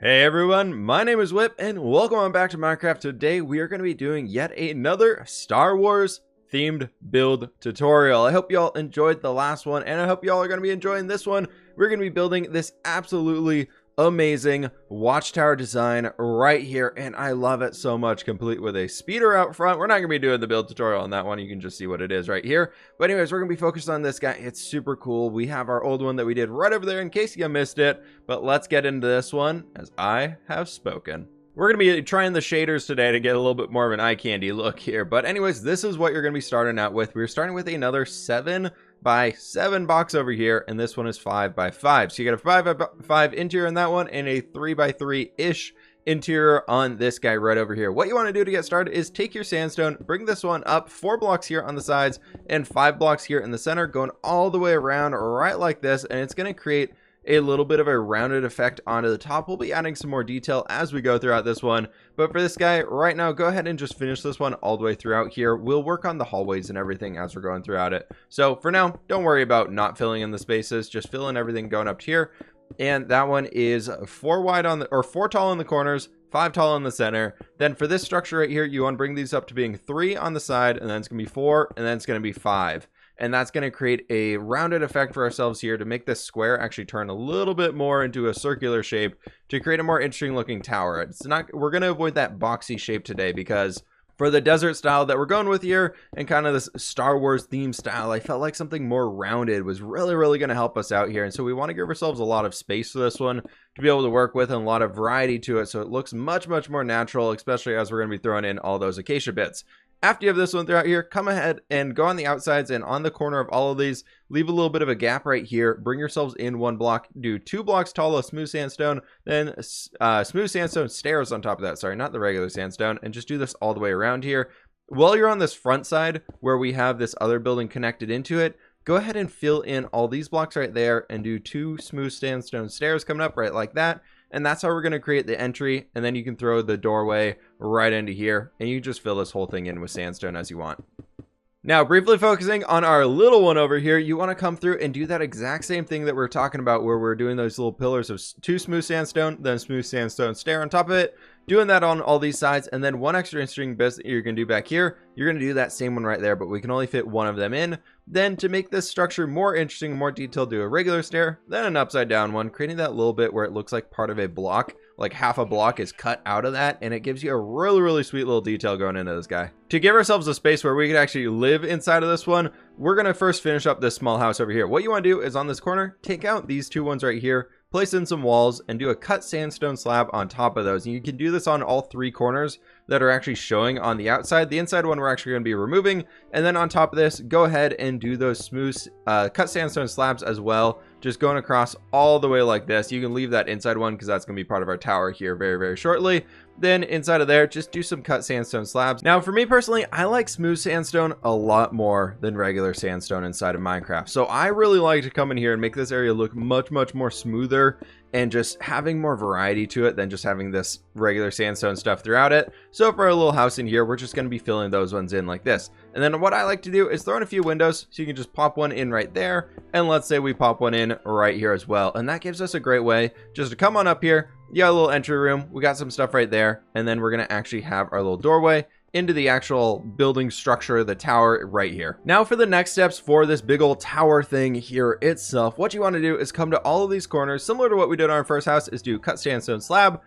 Hey everyone, my name is Whip and welcome on back to Minecraft. Today we are going to be doing yet another Star Wars themed build tutorial. I hope y'all enjoyed the last one and I hope y'all are going to be enjoying this one. We're going to be building this absolutely amazing watchtower design right here and I love it so much, complete with a speeder out front. We're not going to be doing the build tutorial on that one. You can just see what it is right here. But anyways, we're going to be focused on this guy. It's super cool. We have our old one that we did right over there in case you missed it. But let's get into this one as I have spoken. We're going to be trying the shaders today to get a little bit more of an eye candy look here. But anyways, this is what you're going to be starting out with. We're starting with another 7x7 box over here, and this one is 5x5. So you get a 5x5 interior in that one and a 3x3-ish interior on this guy right over here. What you want to do to get started is take your sandstone, bring this one up 4 blocks here on the sides and 5 blocks here in the center, going all the way around right like this, and it's going to create a little bit of a rounded effect onto the top. We'll be adding some more detail as we go throughout this one, but for this guy right now, go ahead and just finish this one all the way throughout here. We'll work on the hallways and everything as we're going throughout it. So for now, don't worry about not filling in the spaces, just fill in everything going up to here. And that one is 4 wide on the, or 4 tall in the corners, 5 tall in the center. Then for this structure right here, you want to bring these up to being 3 on the side, and then it's gonna be 4, and then it's gonna be 5. And that's going to create a rounded effect for ourselves here to make this square actually turn a little bit more into a circular shape to create a more interesting looking tower. It's not, we're going to avoid that boxy shape today because for the desert style that we're going with here and kind of this Star Wars theme style, I felt like something more rounded was really going to help us out here. And so we want to give ourselves a lot of space for this one to be able to work with and a lot of variety to it. So it looks much more natural, especially as we're going to be throwing in all those acacia bits. After you have this one throughout here, come ahead and go on the outsides and on the corner of all of these, leave a little bit of a gap right here. Bring yourselves in 1 block, do 2 blocks tall of smooth sandstone, then smooth sandstone stairs on top of that. Sorry, not the regular sandstone. And just do this all the way around here. While you're on this front side where we have this other building connected into it, go ahead and fill in all these blocks right there and do 2 smooth sandstone stairs coming up right like that. And that's how we're going to create the entry, and then you can throw the doorway right into here and you just fill this whole thing in with sandstone as you want. Now, briefly focusing on our little one over here, you want to come through and do that exact same thing that we're talking about where we're doing those little pillars of 2 smooth sandstone, then smooth sandstone stair on top of it, doing that on all these sides, and then one extra interesting bit that you're going to do back here, you're going to do that same one right there, but we can only fit one of them in. Then to make this structure more interesting, more detailed, do a regular stair, then an upside down one, creating that little bit where it looks like part of a block, like half a block is cut out of that, and it gives you a really sweet little detail going into this guy. To give ourselves a space where we could actually live inside of this one, we're going to first finish up this small house over here. What you want to do is on this corner, take out these 2 ones right here, place in some walls and do a cut sandstone slab on top of those. And you can do this on all 3 corners that are actually showing on the outside. The inside one we're actually going to be removing, and then on top of this, go ahead and do those smooth cut sandstone slabs as well, just going across all the way like this. You can leave that inside one because that's going to be part of our tower here very shortly. Then inside of there, just do some cut sandstone slabs. Now for me personally, I like smooth sandstone a lot more than regular sandstone inside of Minecraft. So I really like to come in here and make this area look much more smoother and just having more variety to it than just having this regular sandstone stuff throughout it. So for our little house in here, we're just going to be filling those ones in like this. And then what I like to do is throw in a few windows, so you can just pop one in right there, and let's say we pop one in right here as well, and that gives us a great way just to come on up here. You got a little entry room, we got some stuff right there, and then we're going to actually have our little doorway into the actual building structure, the tower right here. Now for the next steps for this big old tower thing here itself, what you want to do is come to all of these corners, similar to what we did on our first house, is do cut sandstone slab,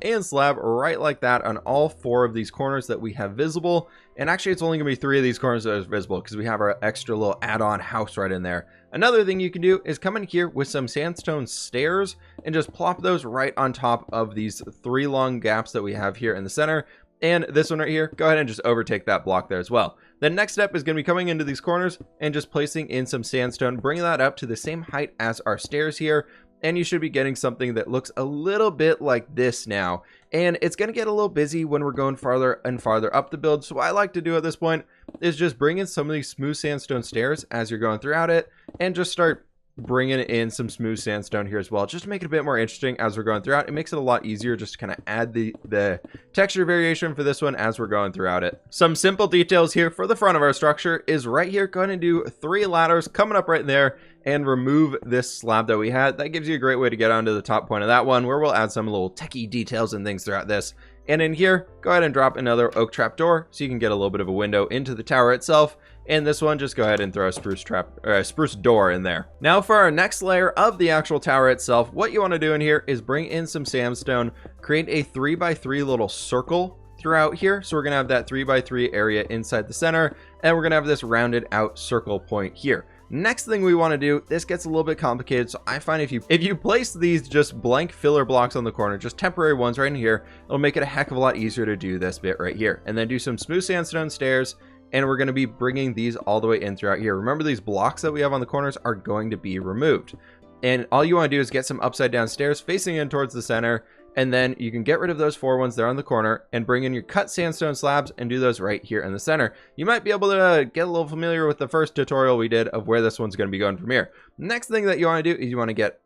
and slab right like that on all 4 of these corners that we have visible. And actually it's only gonna be 3 of these corners that are visible because we have our extra little add-on house right in there. Another thing you can do is come in here with some sandstone stairs and just plop those right on top of these 3 long gaps that we have here in the center. And this one right here, go ahead and just overtake that block there as well. The next step is going to be coming into these corners and just placing in some sandstone, bringing that up to the same height as our stairs here. And you should be getting something that looks a little bit like this now. And it's going to get a little busy when we're going farther and farther up the build. So what I like to do at this point is just bring in some of these smooth sandstone stairs as you're going throughout it and just start bringing in some smooth sandstone here as well, just to make it a bit more interesting as we're going throughout. It makes it a lot easier just to kind of add the texture variation for this one as we're going throughout it. Some simple details here for the front of our structure is right here. Go ahead and do 3 ladders coming up right there and remove this slab that we had. That gives you a great way to get onto the top point of that one, where we'll add some little techie details and things throughout this. And in here, go ahead and drop another oak trap door so you can get a little bit of a window into the tower itself. And this one, just go ahead and throw a spruce door in there. Now for our next layer of the actual tower itself, what you want to do in here is bring in some sandstone, create a 3x3 little circle throughout here. So we're going to have that 3x3 area inside the center, and we're going to have this rounded out circle point here. Next thing we want to do, this gets a little bit complicated, so I find if you place these just blank filler blocks on the corner, just temporary ones right in here, it'll make it a heck of a lot easier to do this bit right here. And then do some smooth sandstone stairs, and we're going to be bringing these all the way in throughout here. Remember, these blocks that we have on the corners are going to be removed, and all you want to do is get some upside down stairs facing in towards the center, and then you can get rid of those 4 ones there on the corner and bring in your cut sandstone slabs and do those right here in the center. You might be able to get a little familiar with the first tutorial we did of where this one's going to be going from here. Next thing that you want to do is you want to get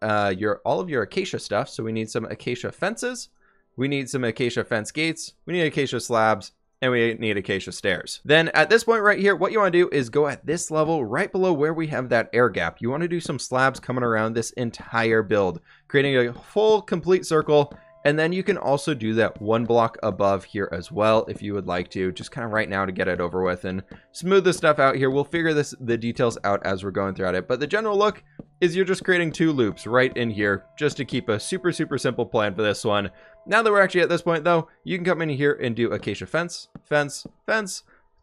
all of your acacia stuff. So we need some acacia fences, we need some acacia fence gates, we need acacia slabs, and we need acacia stairs. Then at this point right here, what you want to do is go at this level right below where we have that air gap. You want to do some slabs coming around this entire build, creating a full complete circle. And then you can also do that 1 block above here as well if you would like to, just kind of right now to get it over with and smooth this stuff out here. We'll figure the details out as we're going throughout it, but the general look is you're just creating 2 loops right in here just to keep a super simple plan for this one. Now that we're actually at this point though, you can come in here and do acacia fence,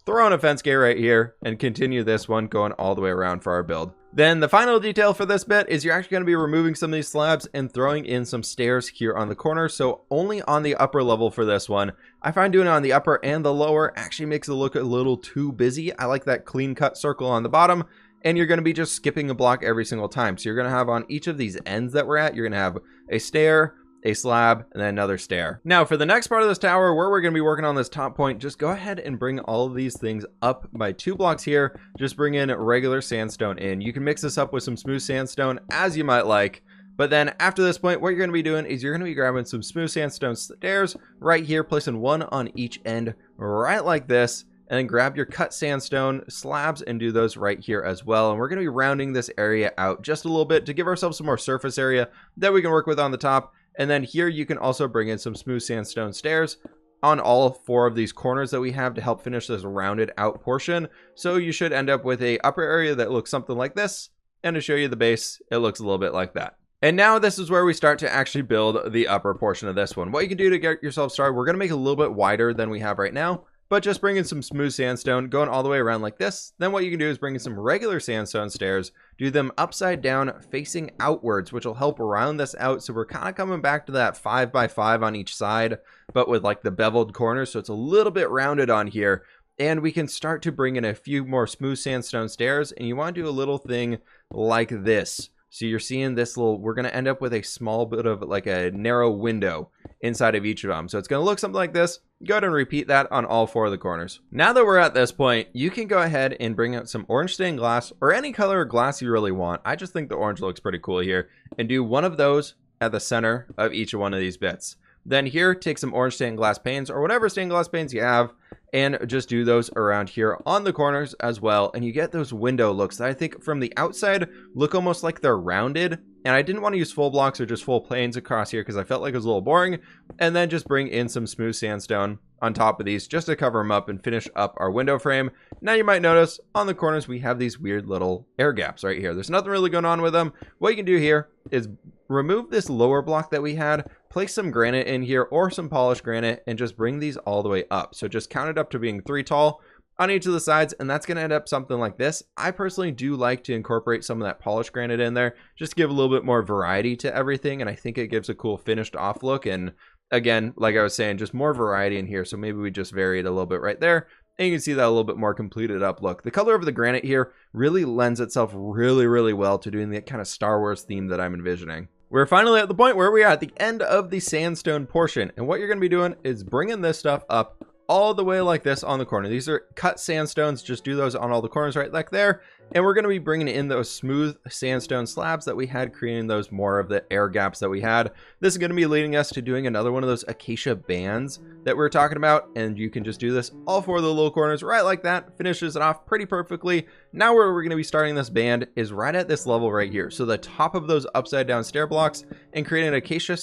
throw in a fence gate right here, and continue this one going all the way around for our build. Then the final detail for this bit is you're actually going to be removing some of these slabs and throwing in some stairs here on the corner. So only on the upper level for this one. I find doing it on the upper and the lower actually makes it look a little too busy. I like that clean cut circle on the bottom, and you're going to be just skipping a block every single time. So you're going to have on each of these ends that we're at, you're going to have a stair, a slab, and then another stair. Now for the next part of this tower where we're going to be working on this top point, just go ahead and bring all of these things up by 2 blocks here. Just bring in regular sandstone in. You can mix this up with some smooth sandstone as you might like, but then after this point, what you're going to be doing is you're going to be grabbing some smooth sandstone stairs right here, placing 1 on each end right like this, and then grab your cut sandstone slabs and do those right here as well. And we're going to be rounding this area out just a little bit to give ourselves some more surface area that we can work with on the top. And then here you can also bring in some smooth sandstone stairs on all 4 of these corners that we have to help finish this rounded out portion. So you should end up with a upper area that looks something like this, and to show you the base, it looks a little bit like that. And now this is where we start to actually build the upper portion of this one. What you can do to get yourself started, we're going to make it a little bit wider than we have right now, but just bring in some smooth sandstone going all the way around like this. Then what you can do is bring in some regular sandstone stairs, do them upside down facing outwards, which will help round this out. So we're kind of coming back to that 5x5 on each side, but with like the beveled corners, so it's a little bit rounded on here. And we can start to bring in a few more smooth sandstone stairs, and you want to do a little thing like this. So you're seeing this little, we're going to end up with a small bit of like a narrow window inside of each of them. So it's going to look something like this. Go ahead and repeat that on all 4 of the corners. Now that we're at this point, you can go ahead and bring out some orange stained glass or any color of glass you really want. I just think the orange looks pretty cool here, and do 1 of those at the center of each one of these bits. Then here, take some orange stained glass panes or whatever stained glass panes you have, and just do those around here on the corners as well. And you get those window looks that I think from the outside look almost like they're rounded. And I didn't want to use full blocks or just full planes across here because I felt like it was a little boring. And then just bring in some smooth sandstone on top of these just to cover them up and finish up our window frame. Now you might notice on the corners we have these weird little air gaps right here. There's nothing really going on with them. What you can do here is remove this lower block that we had, place some granite in here or some polished granite, and just bring these all the way up. So just count it up to being 3 tall on each of the sides, and that's going to end up something like this. I personally do like to incorporate some of that polished granite in there, just to give a little bit more variety to everything, and I think it gives a cool finished off look. And again, like I was saying, just more variety in here, so maybe we just vary it a little bit right there, and you can see that a little bit more completed up look. The color of the granite here really lends itself really well to doing the kind of Star Wars theme that I'm envisioning. We're finally at the point where we are at the end of the sandstone portion, and what you're going to be doing is bringing this stuff up all the way like this on the corner. These are cut sandstones, just do those on all the corners right like there, And we're going to be bringing in those smooth sandstone slabs that we had, creating those more of the air gaps that we had. This is going to be leading us to doing another one of those acacia bands that we were talking about. And you can just do this all four of the little corners right like that. Finishes it off pretty perfectly. Now where we're going to be starting this band is right at this level right here. So the top of those upside down stair blocks, and creating an acacia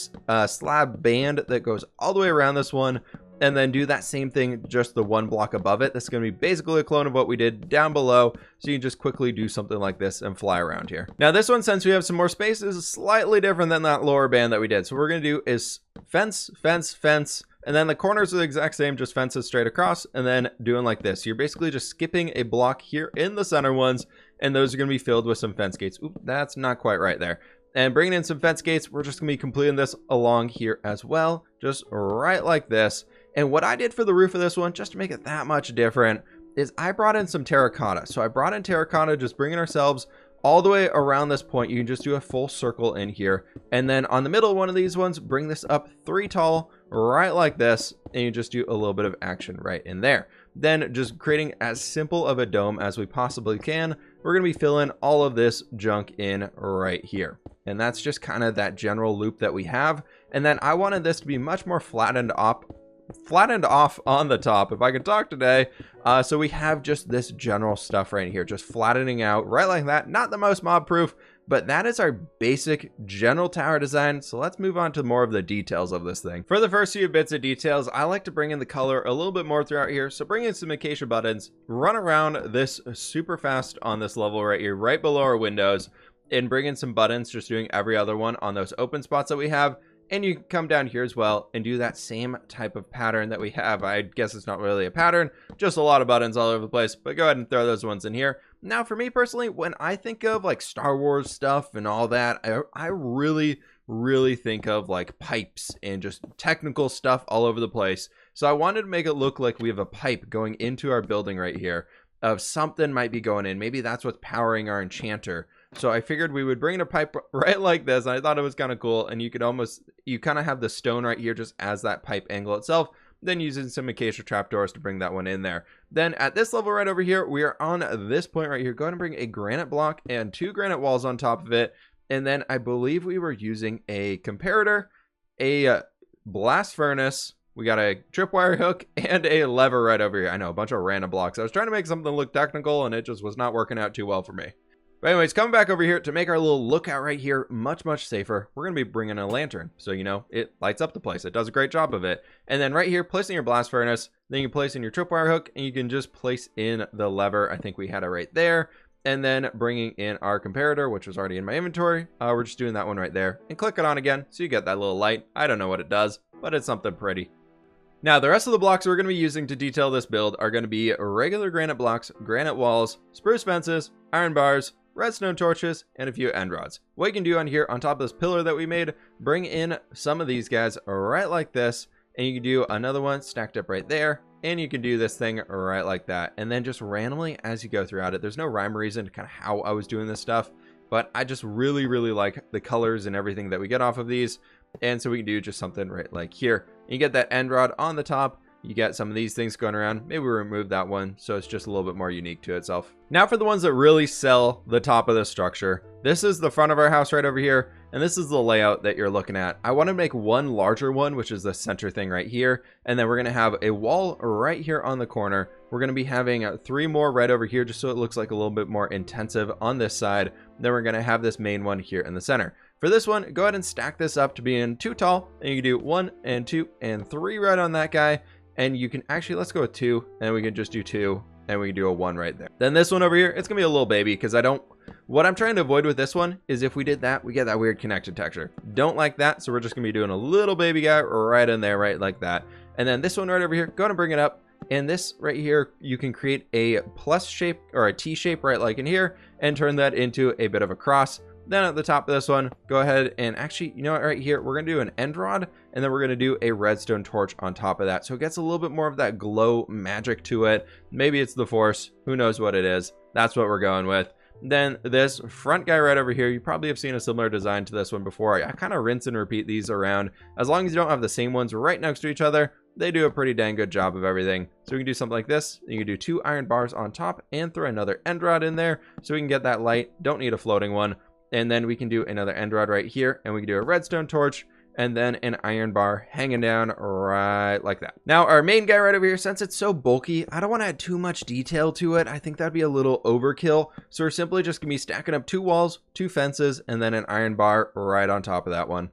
slab band that goes all the way around this one. And then do that same thing, just the one block above it. That's going to be basically a clone of what we did down below. So you can just quickly do something like this and fly around here. Now this one, since we have some more space, is slightly different than that lower band that we did. So what we're going to do is fence, fence, fence. And then the corners are the exact same, just fences straight across, and then doing like this. You're basically just skipping a block here in the center ones, and those are going to be filled with some fence gates. Oop, that's not quite right there. And bringing in some fence gates, we're just going to be completing this along here as well, just right like this. And what I did for the roof of this one, just to make it that much different, is I brought in some terracotta. So I brought in terracotta, just bringing ourselves all the way around this point. You can just do a full circle in here. And then on the middle one of these ones, bring this up 3 tall, right like this. And you just do a little bit of action right in there. Then just creating as simple of a dome as we possibly can. We're going to be filling all of this junk in right here. And that's just kind of that general loop that we have. And then I wanted this to be much more flattened off on the top, if I can talk today. So we have just this general stuff right here, just flattening out right like that. Not the most mob proof, but that is our basic general tower design. So let's move on to more of the details of this thing. For the first few bits of details, I like to bring in the color a little bit more throughout here. So bring in some acacia buttons, run around this super fast on this level right here, right below our windows, and bring in some buttons, just doing every other one on those open spots that we have. And you can come down here as well and do that same type of pattern that we have. I guess it's not really a pattern, just a lot of buttons all over the place, but go ahead and throw those ones in here. Now, for me personally, when I think of like Star Wars stuff and all that, I really think of like pipes and just technical stuff all over the place. So I wanted to make it look like we have a pipe going into our building right here, of something might be going in. Maybe that's what's powering our enchanter. So I figured we would bring in a pipe right like this. I thought it was kind of cool. And you kind of have the stone right here just as that pipe angle itself. Then using some acacia trapdoors to bring that one in there. Then at this level right over here, we are on this point right here. Go ahead and bring a granite block and 2 granite walls on top of it. And then I believe we were using a comparator, a blast furnace. We got a tripwire hook and a lever right over here. I know, a bunch of random blocks. I was trying to make something look technical and it just was not working out too well for me. But anyways, coming back over here to make our little lookout right here much safer, we're going to be bringing a lantern. So, you know, it lights up the place. It does a great job of it. And then right here, placing your blast furnace, then you place in your tripwire hook, and you can just place in the lever. I think we had it right there. And then bringing in our comparator, which was already in my inventory. We're just doing that one right there. And click it on again, so you get that little light. I don't know what it does, but it's something pretty. Now, the rest of the blocks we're going to be using to detail this build are going to be regular granite blocks, granite walls, spruce fences, iron bars, redstone torches, and a few end rods. What you can do on here, on top of this pillar that we made, bring in some of these guys right like this, and you can do another one stacked up right there, and you can do this thing right like that. And then just randomly as you go throughout it, there's no rhyme or reason to kind of how I was doing this stuff, but I just really like the colors and everything that we get off of these. And so we can do just something right like here. And you get that end rod on the top. You get some of these things going around. Maybe we remove that one so it's just a little bit more unique to itself. Now for the ones that really sell the top of this structure. This is the front of our house right over here, and this is the layout that you're looking at. I want to make one larger one, which is the center thing right here, and then we're going to have a wall right here on the corner. We're going to be having 3 more right over here just so it looks like a little bit more intensive on this side. Then we're going to have this main one here in the center. For this one, go ahead and stack this up to being 2 tall, and you can do 1 and 2 and 3 right on that guy. And you can actually, let's go with 2, and we can just do 2, and we can do a 1 right there. Then this one over here, it's gonna be a little baby, because what I'm trying to avoid with this one is if we did that, we get that weird connected texture. Don't like that, so we're just gonna be doing a little baby guy right in there, right like that. And then this one right over here, go ahead and bring it up. And this right here, you can create a plus shape or a T shape right like in here, and turn that into a bit of a cross. Then at the top of this one, go ahead and actually, you know what, right here, we're going to do an end rod, and then we're going to do a redstone torch on top of that. So it gets a little bit more of that glow magic to it. Maybe it's the force. Who knows what it is? That's what we're going with. Then this front guy right over here, you probably have seen a similar design to this one before. I kind of rinse and repeat these around. As long as you don't have the same ones right next to each other, they do a pretty dang good job of everything. So we can do something like this. You can do 2 iron bars on top and throw another end rod in there so we can get that light. Don't need a floating one. And then we can do another end rod right here, and we can do a redstone torch and then an iron bar hanging down right like that. Now our main guy right over here, since it's so bulky, I don't want to add too much detail to it. I think that'd be a little overkill. So we're simply just gonna be stacking up 2 walls, 2 fences, and then an iron bar right on top of that one.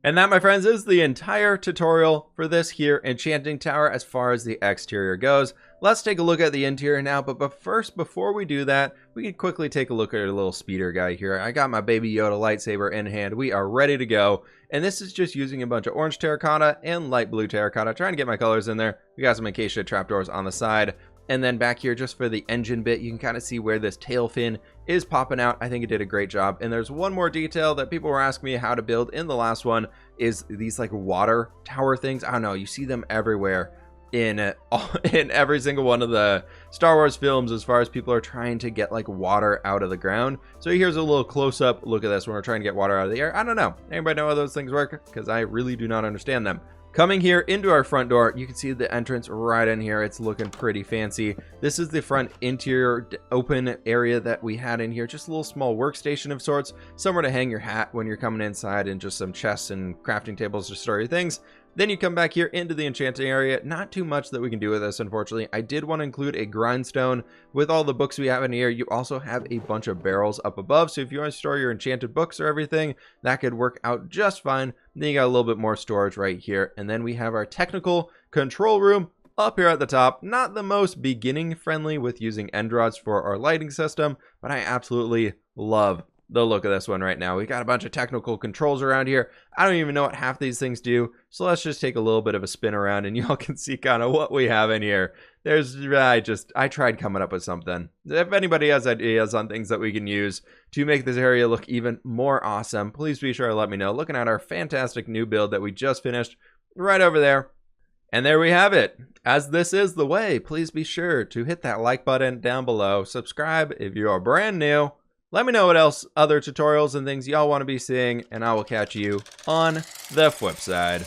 And that, my friends, is the entire tutorial for this here enchanting tower as far as the exterior goes. Let's take a look at the interior now, but first, before we do that, we can quickly take a look at our little speeder guy here. I got my Baby Yoda lightsaber in hand. We are ready to go. And this is just using a bunch of orange terracotta and light blue terracotta, trying to get my colors in there. We got some acacia trapdoors on the side. And then back here, just for the engine bit, you can kind of see where this tail fin is popping out. I think it did a great job. And there's one more detail that people were asking me how to build in the last one, is these like water tower things. I don't know, you see them everywhere in every single one of the Star Wars films as far as people are trying to get like water out of the ground. So here's a little close-up look at this when we're trying to get water out of the air. I don't know. Anybody know how those things work? Because I really do not understand them. Coming here into our front door, you can see the entrance right in here. It's looking pretty fancy. This is the front interior open area that we had in here. Just a little small workstation of sorts. Somewhere to hang your hat when you're coming inside, and just some chests and crafting tables to store your things. Then you come back here into the enchanting area. Not too much that we can do with this, unfortunately. I did want to include a grindstone. With all the books we have in here, you also have a bunch of barrels up above. So if you want to store your enchanted books or everything, that could work out just fine. Then you got a little bit more storage right here. And then we have our technical control room up here at the top. Not the most beginning friendly with using end rods for our lighting system, but I absolutely love the look of this one right now. We got a bunch of technical controls around here. I don't even know what half these things do. So let's just take a little bit of a spin around and y'all can see kind of what we have in here. I tried coming up with something. If anybody has ideas on things that we can use to make this area look even more awesome, please be sure to let me know. Looking at our fantastic new build that we just finished right over there. And there we have it. As this is the way, please be sure to hit that like button down below. Subscribe if you are brand new. Let me know what else, other tutorials and things y'all want to be seeing, and I will catch you on the flip side.